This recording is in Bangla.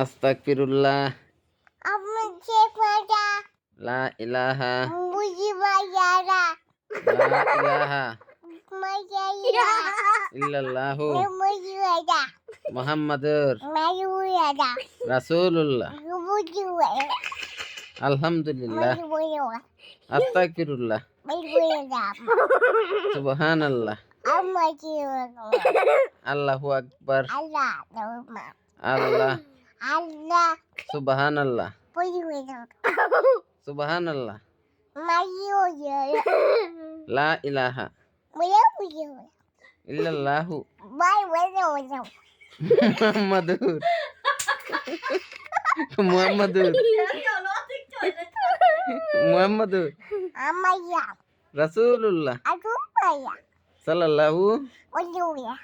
আস্তাগফিরুল্লাহ, আমি চেক মারা লা ইলাহা, বুঝি মারা লা ইলাহা মারা ইল্লাল্লাহু বুঝি মারা মুহাম্মাদুর মারা রাসূলুল্লাহ। বুঝি মারা আলহামদুলিল্লাহ, মারা আস্তাগফিরুল্লাহ, মারা সুবহানাল্লাহ, আমাকে আল্লাহু আকবার, আল্লাহ তোমা আল্লাহ, আল্লাহ সুবহানাল্লাহ, বুঝি মারা সুবহানাল্লাহ, মারিও লা ইলাহা মারা বুঝি মারা ইল্লাল্লাহু বাই মারা মুহাম্মাদুর মুহাম্মাদুর মুহাম্মাদুর আমায়া রাসূলুল্লাহ aku payah. সাল্লাল্লাহু Ujung ya.